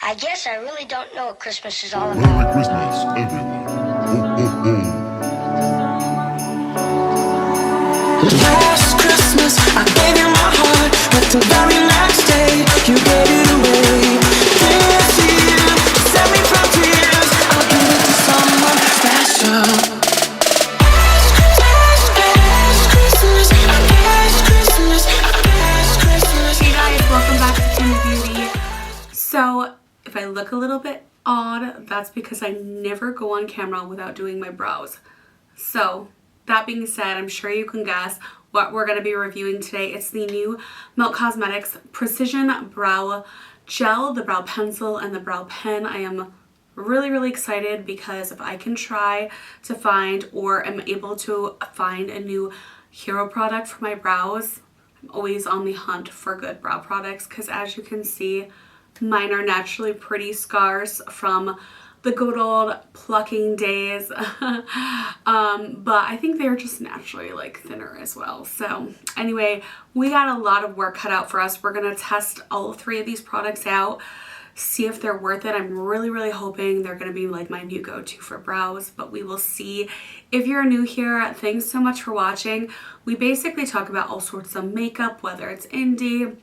I guess I really don't know what Christmas is all about. Merry Christmas, everyone. Ho, ho, ho. Last Christmas, I gave you my heart, but the very next day, you gave it away. This year, set me from tears, I'll give it to someone special. Hey guys, welcome back to Kendi Beauty. So, if I look a little bit odd, that's because I never go on camera without doing my brows. So, that being said, I'm sure you can guess what we're going to be reviewing today. It's the new Milk Cosmetics Precision Brow Gel, the brow pencil, and the brow pen. I am really excited because if I can try to find or am able to find a new hero product for my brows, I'm always on the hunt for good brow products because as you can see, mine are naturally pretty scars from the good old plucking days. But I think they're just naturally like thinner as well. So anyway, we got a lot of work cut out for us. We're gonna test all three of these products out, see if they're worth it. I'm really hoping they're gonna be like my new go-to for brows, but we will see. If you're new here, thanks so much for watching. We basically talk about all sorts of makeup, whether it's indie,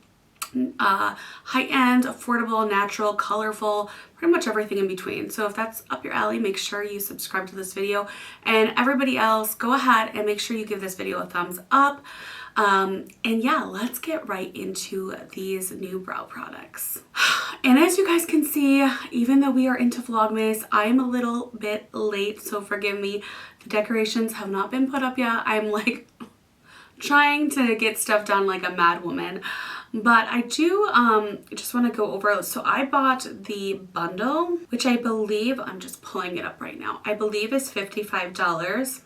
high-end, affordable, natural, colorful, pretty much everything in between. So if that's up your alley, make sure you subscribe to this video, and everybody else, go ahead and make sure you give this video a thumbs up. And yeah, let's get right into these new brow products. And as you guys can see, even though we are into Vlogmas, I am a little bit late, so forgive me. The decorations have not been put up yet. I'm like trying to get stuff done like a mad woman. But I do just want to go over, so I bought the bundle, which I believe, I'm just pulling it up right now, I believe is $55.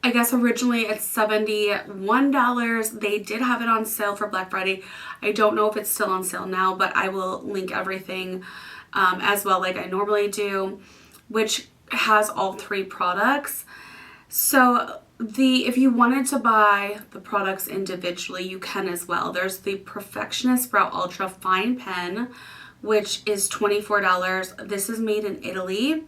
I guess originally it's $71. They did have it on sale for Black Friday. I don't know if it's still on sale now, but I will link everything as well like I normally do, which has all three products. So if you wanted to buy the products individually, you can as well. There's the Perfectionist Brow Ultra Fine Pen, which is $24. This is made in Italy.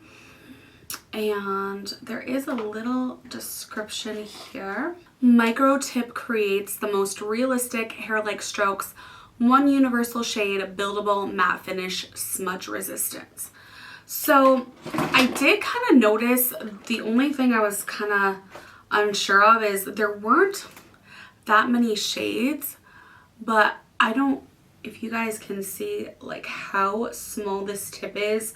And there is a little description here. Micro Tip creates the most realistic hair-like strokes, one universal shade, buildable matte finish, smudge resistance. So I did kind of notice, the only thing I was kind of unsure of is there weren't that many shades, but I don't, if you guys can see like how small this tip is.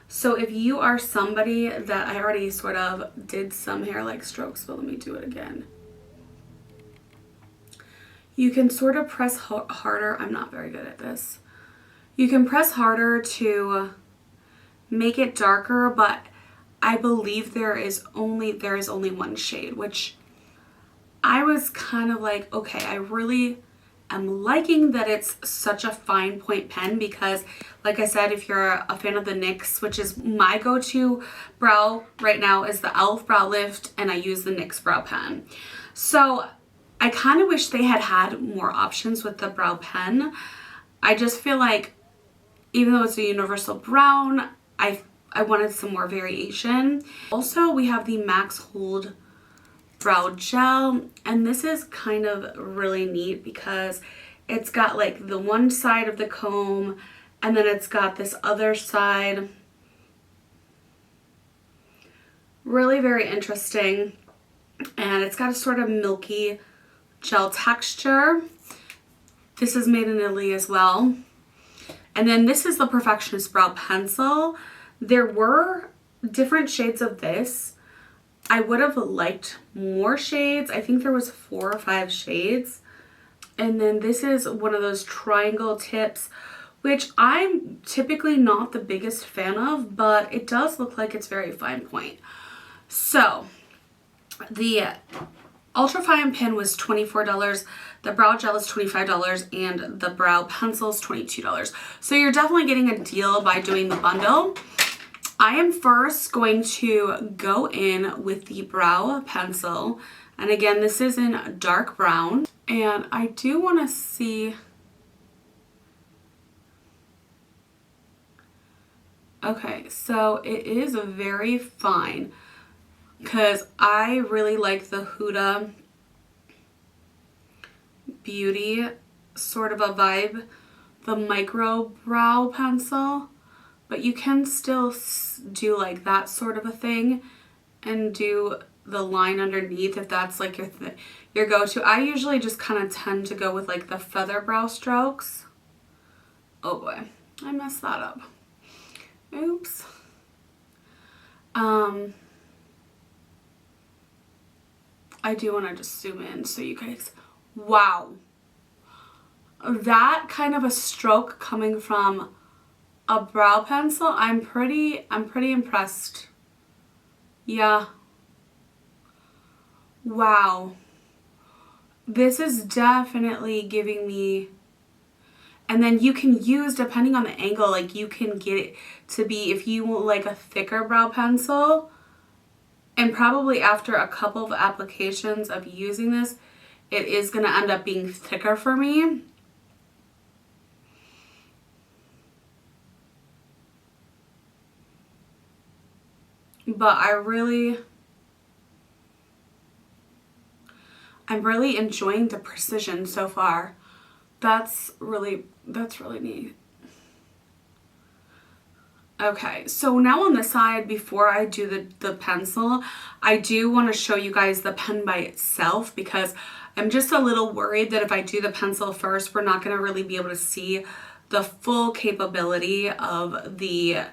So if you are somebody that, I already sort of did some hair like strokes, but let me do it again. You can sort of press harder. I'm not very good at this. You can press harder to make it darker, but I believe there is only one shade, which I was kind of like, okay, I really am liking that it's such a fine point pen because like I said, if you're a fan of the NYX, which is my go-to brow right now, is the e.l.f. Brow Lift, and I use the NYX brow pen. So I kind of wish they had more options with the brow pen. I just feel like even though it's a universal brown, I wanted some more variation. Also, we have the Max Hold Brow Gel, and this is kind of really neat because it's got like the one side of the comb and then it's got this other side. Really very interesting, and it's got a sort of milky gel texture. This is made in Italy as well. And then this is the Perfectionist Brow Pencil. There were different shades of this. I would have liked more shades. I think there was 4 or 5 shades. And then this is one of those triangle tips, which I'm typically not the biggest fan of, but it does look like it's very fine point. So the Ultra Fine Pen was $24. The brow gel is $25 and the brow pencil is $22. So you're definitely getting a deal by doing the bundle. I am first going to go in with the brow pencil, and again this is in dark brown, and I do want to see Okay, so it is very fine because I really like the Huda Beauty sort of a vibe, the micro brow pencil, but you can still do like that sort of a thing and do the line underneath if that's like your go-to. I usually just kind of tend to go with like the feather brow strokes. Oh boy, I messed that up. Oops. I do want to just zoom in so you guys, wow. That kind of a stroke coming from a brow pencil, I'm pretty impressed. Yeah. Wow. This is definitely giving me, and then you can use, depending on the angle, like you can get it to be, if you want like a thicker brow pencil, and probably after a couple of applications of using this, it is going to end up being thicker for me. But I'm really enjoying the precision so far. That's really neat. Okay, so now on the side, before I do the pencil, I do want to show you guys the pen by itself, because I'm just a little worried that if I do the pencil first, we're not going to really be able to see the full capability of the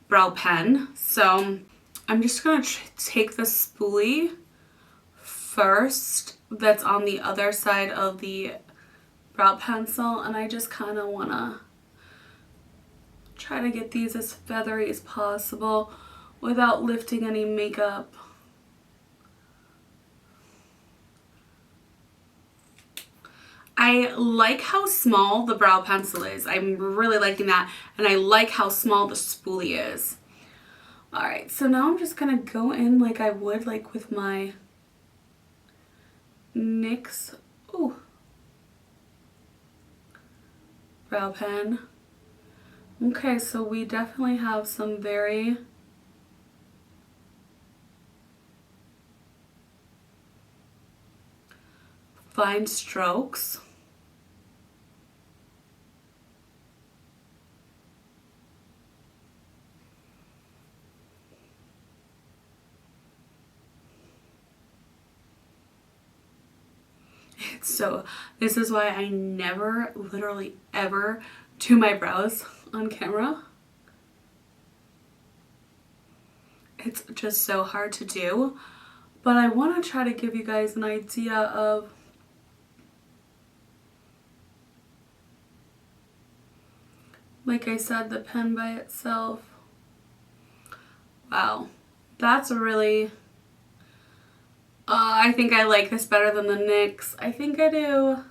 brow pen. So I'm just going to take the spoolie first that's on the other side of the brow pencil, and I just kind of want to try to get these as feathery as possible without lifting any makeup. I like how small the brow pencil is. I'm really liking that, and I like how small the spoolie is. Alright, so now I'm just gonna go in like I would like with my NYX brow pen. Okay, so we definitely have some very fine strokes. So this is why I never, literally ever, do my brows on camera. It's just so hard to do, but I want to try to give you guys an idea of like I said, the pen by itself. Wow, that's a really I think I like this better than the NYX. I think I do.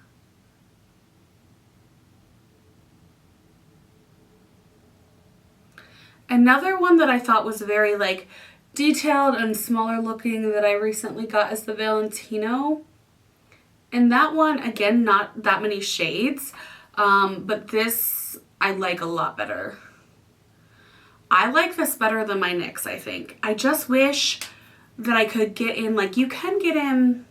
Another one that I thought was very like detailed and smaller looking that I recently got is the Valentino. And that one, again, not that many shades, but this I like a lot better. I like this better than my NYX, I think. I just wish that I could get in, like you can get in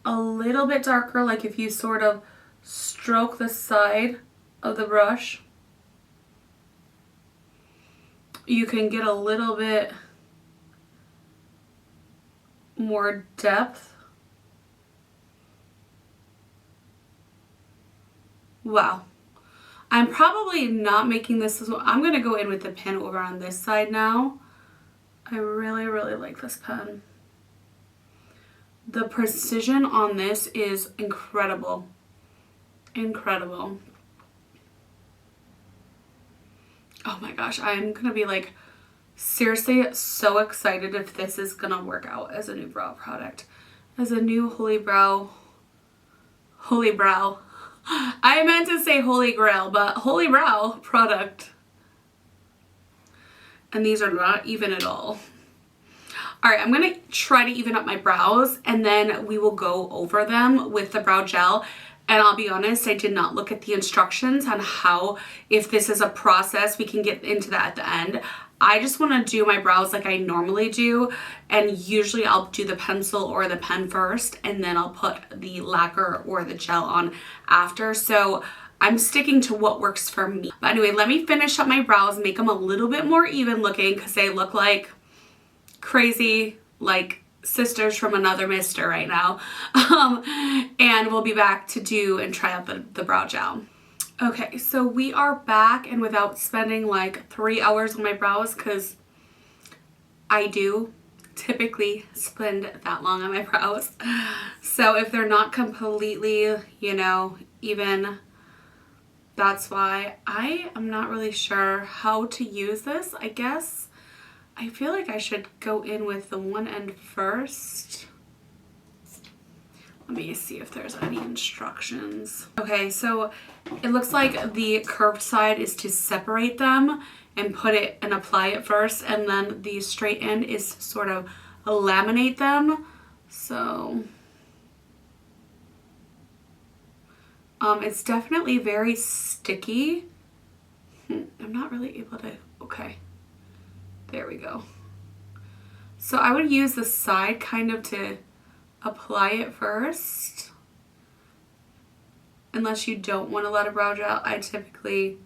a little bit darker, like if you sort of stroke the side of the brush, you can get a little bit more depth. Wow. I'm probably not making this as well. I'm going to go in with the pen over on this side now. I really, really like this pen. The precision on this is incredible. Incredible. Oh my gosh, I'm going to be like seriously so excited if this is going to work out as a new brow product. As a new holy brow. I meant to say holy grail, but holy brow product. And these are not even at all. Alright, I'm going to try to even up my brows, and then we will go over them with the brow gel. And I'll be honest, I did not look at the instructions on how, if this is a process, we can get into that at the end. I just want to do my brows like I normally do, and usually I'll do the pencil or the pen first, and then I'll put the lacquer or the gel on after. So I'm sticking to what works for me. But anyway, let me finish up my brows, make them a little bit more even looking, because they look like crazy, like sisters from another mister right now. And we'll be back to do and try out the brow gel. Okay, so we are back, and without spending like 3 hours on my brows, because I do typically spend that long on my brows. So if they're not completely, you know, even, that's why. I am not really sure how to use this. I guess I feel like I should go in with the one end first. Let me see if there's any instructions. Okay, so it looks like the curved side is to separate them and put it and apply it first, and then the straight end is sort of laminate them. So it's definitely very sticky. I'm not really able to, okay, there we go. So I would use the side kind of to apply it first, unless you don't want a lot of brow gel. I typically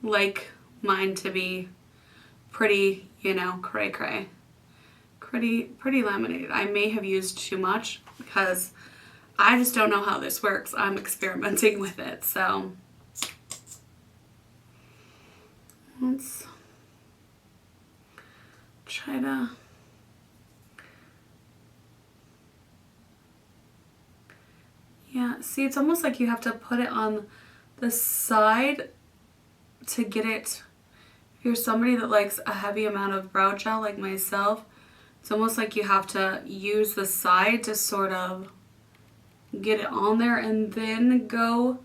like mine to be pretty, you know, cray cray, pretty laminated. I may have used too much because I just don't know how this works. I'm experimenting with it, so let's try to. Yeah, see, it's almost like you have to put it on the side to get it. If you're somebody that likes a heavy amount of brow gel like myself, it's almost like you have to use the side to sort of get it on there and then go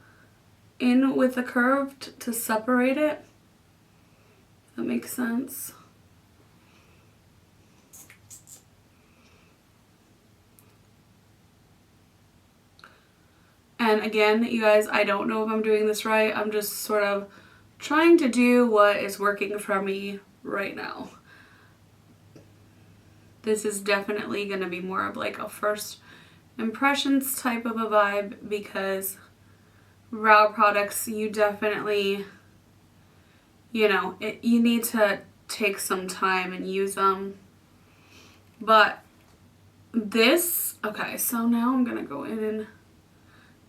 in with the curved to separate it. That makes sense. And again, you guys, I don't know if I'm doing this right. I'm just sort of trying to do what is working for me right now. This is definitely going to be more of like a first impressions type of a vibe, because brow products, you definitely, you know, you need to take some time and use them. But this, okay, so now I'm going to go in and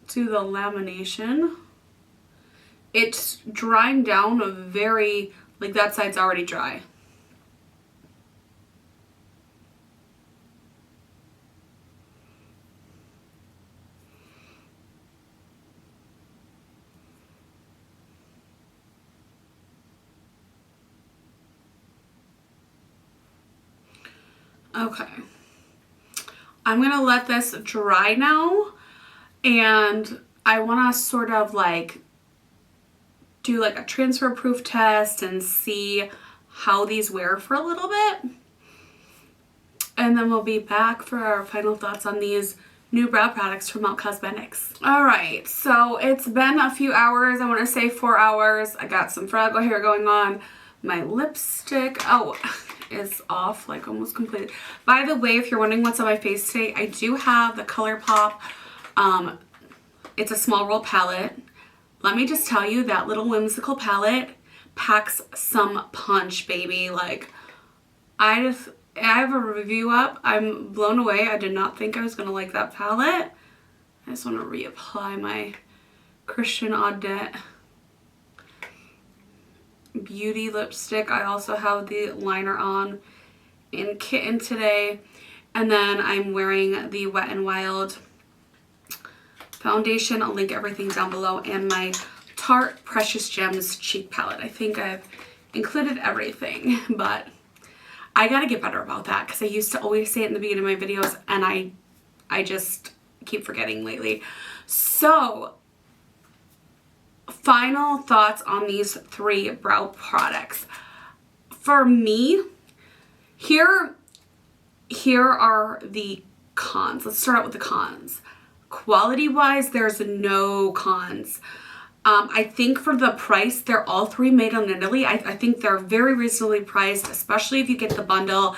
do the lamination. It's drying down a very, like that side's already dry. Okay, I'm gonna let this dry now, and I want to sort of like do like a transfer proof test and see how these wear for a little bit, and then we'll be back for our final thoughts on these new brow products from Mount Cosmetics. All right, so it's been a few hours. I want to say 4 hours. I got some Fraggle hair going on. My lipstick, oh, is off like almost completely. By the way, if you're wondering what's on my face today, I do have the ColourPop. It's a small roll palette. Let me just tell you, that little whimsical palette packs some punch, baby. Like, I have a review up. I'm blown away. I did not think I was gonna like that palette. I just want to reapply my Christian Audet Beauty lipstick. I also have the liner on in Kitten today, and then I'm wearing the Wet n Wild foundation. I'll link everything down below, and my Tarte Precious Gems cheek palette. I think I've included everything, but I gotta get better about that, because I used to always say it in the beginning of my videos, and I just keep forgetting lately. So, final thoughts on these 3 brow products. For me, here are the cons. Let's start out with the cons. quality-wise, there's no cons. I think for the price, they're all three made in Italy. I think they're very reasonably priced, especially if you get the bundle.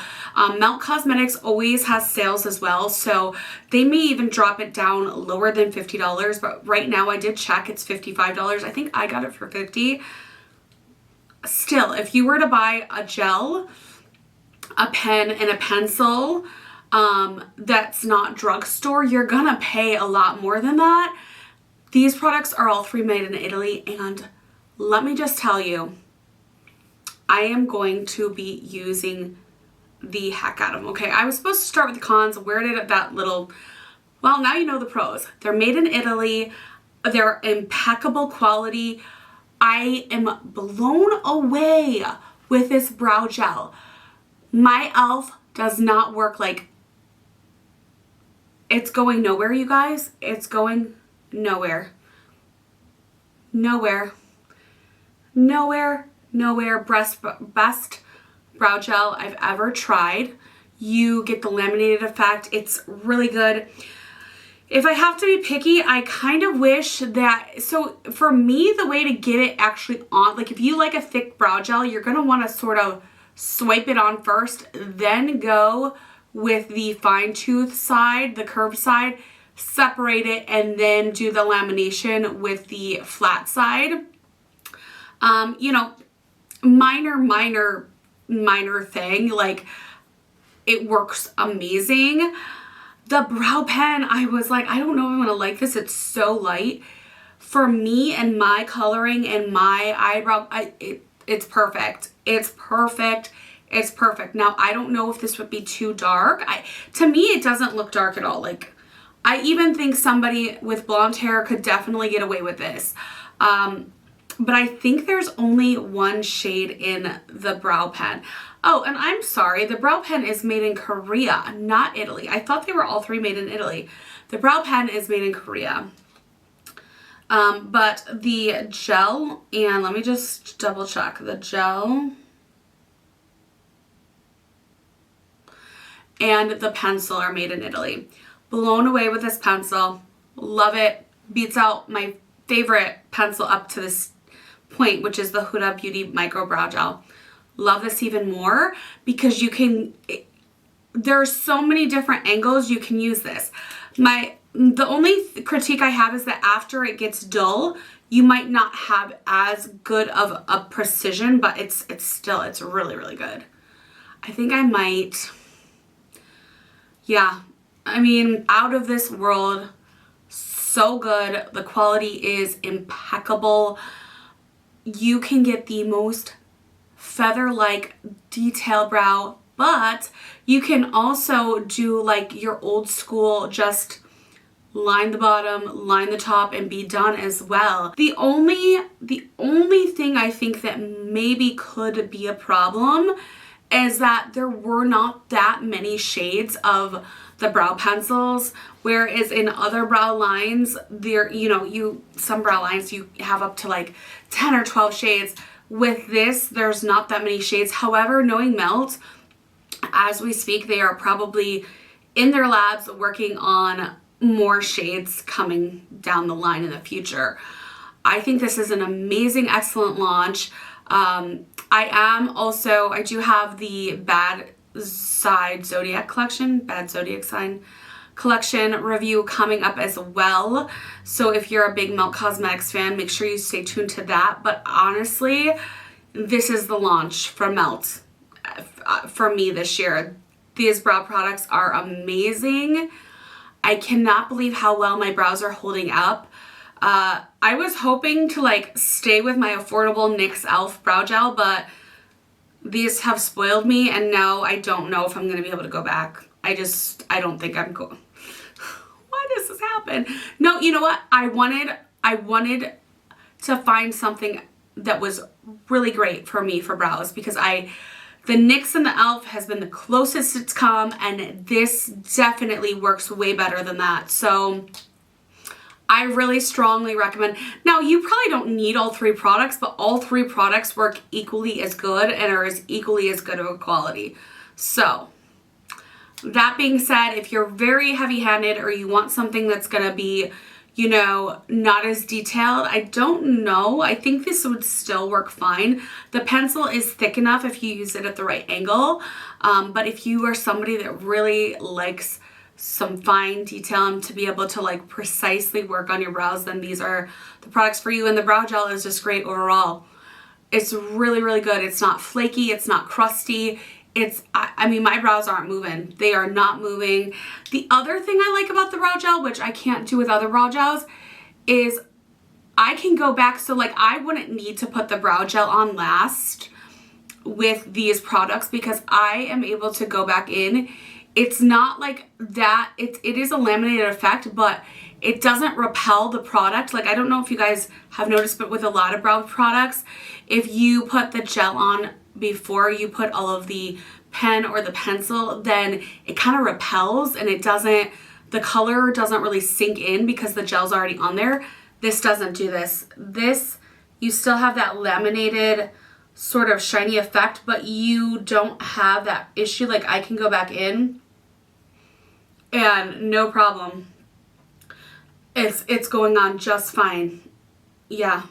Melt Cosmetics always has sales as well, so they may even drop it down lower than $50, but right now I did check, it's $55. I think I got it for $50. Still, if you were to buy a gel, a pen, and a pencil that's not drugstore, you're gonna pay a lot more than that. These products are all three made in Italy, and let me just tell you, I am going to be using the heck out of them. Okay, I was supposed to start with the cons. Where did that little... Well, now you know the pros. They're made in Italy. They're impeccable quality. I am blown away with this brow gel. My e.l.f. does not work like... It's going nowhere, you guys. It's going... nowhere. Nowhere. Nowhere. Nowhere. Best brow gel I've ever tried. You get the laminated effect. It's really good. If I have to be picky, I kind of wish that, so for me, the way to get it actually on, like if you like a thick brow gel, you're going to want to sort of swipe it on first, then go with the fine tooth side, the curved side, separate it, and then do the lamination with the flat side. You know, minor thing, like it works amazing. The brow pen, I was like, I don't know if I'm gonna like this. It's so light for me and my coloring and my eyebrow. It's perfect. It's perfect. It's perfect. Now, I don't know if this would be too dark. To me, it doesn't look dark at all. Like, I even think somebody with blonde hair could definitely get away with this. But I think there's only one shade in the brow pen. Oh, and I'm sorry, the brow pen is made in Korea, not Italy. I thought they were all three made in Italy. The brow pen is made in Korea. But the gel, and let me just double check. The gel and the pencil are made in Italy. Blown away with this pencil. Love it. Beats out my favorite pencil up to this point, which is the Huda Beauty Micro Brow Gel. Love this even more because you can, there are so many different angles you can use this. The only critique I have is that after it gets dull, you might not have as good of a precision, but it's really, really good. I think I might, yeah. I mean, out of this world, so good. The quality is impeccable. You can get the most feather-like detail brow, but you can also do like your old school, just line the bottom, line the top, and be done as well. The only thing I think that maybe could be a problem is that there were not that many shades of the brow pencils, whereas in other brow lines, some brow lines you have up to like 10 or 12 shades. With this, there's not that many shades. However, knowing Melt, as we speak, they are probably in their labs working on more shades coming down the line in the future. I think this is an amazing, excellent launch. I do have the Bad Zodiac Sign collection review coming up as well. So if you're a big Melt Cosmetics fan, make sure you stay tuned to that. But honestly, this is the launch for Melt for me this year. These brow products are amazing. I cannot believe how well my brows are holding up. I was hoping to like stay with my affordable NYX e.l.f. brow gel, but these have spoiled me, and now I don't know if I'm going to be able to go back. I don't think I'm going. Why does this happen? No, you know what? I wanted to find something that was really great for me for brows, because the NYX and the e.l.f. has been the closest it's come, and this definitely works way better than that. So I really strongly recommend. Now, you probably don't need all three products, but all three products work equally as good and are equally as good of a quality. So That being said, if you're very heavy-handed or you want something that's gonna be, you know, not as detailed, I don't know. I think this would still work fine. The pencil is thick enough if you use it at the right angle. But if you are somebody that really likes some fine detail and to be able to like precisely work on your brows, then these are the products for you. And the brow gel is just great overall. It's really, really good. It's not flaky. It's not crusty. I mean, my brows aren't moving. They are not moving. The other thing I like about the brow gel, which I can't do with other brow gels, is I can go back. So like I wouldn't need to put the brow gel on last with these products because I am able to go back in. It's not like that. It is a laminated effect, but it doesn't repel the product. Like, I don't know if you guys have noticed, but with a lot of brow products, if you put the gel on before you put all of the pen or the pencil, then it kind of repels and it doesn't, the color doesn't really sink in because the gel's already on there. This doesn't do this. This, you still have that laminated sort of shiny effect, but you don't have that issue. Like, I can go back in and no problem. It's going on just fine. Yeah.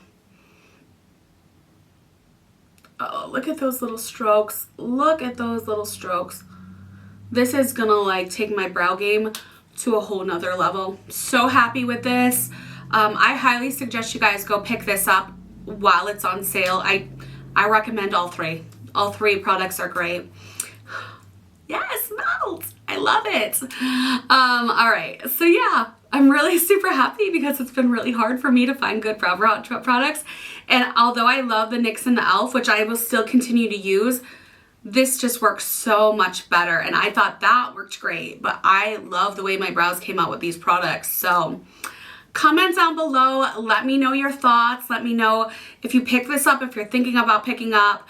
Oh, look at those little strokes. Look at those little strokes. This is gonna like take my brow game to a whole nother level. So happy with this. I highly suggest you guys go pick this up while it's on sale. I recommend all three. All three products are great. Yeah, it smells. I love it. All right, so yeah, I'm really super happy because it's been really hard for me to find good brow products. And although I love the NYX and the e.l.f., which I will still continue to use, this just works so much better. And I thought that worked great, but I love the way my brows came out with these products. So comment down below. Let me know your thoughts. Let me know if you pick this up, if you're thinking about picking up.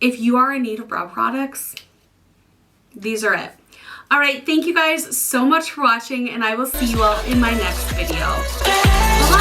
If you are in need of brow products, these are it. All right, thank you guys so much for watching, and I will see you all in my next video. Bye-bye.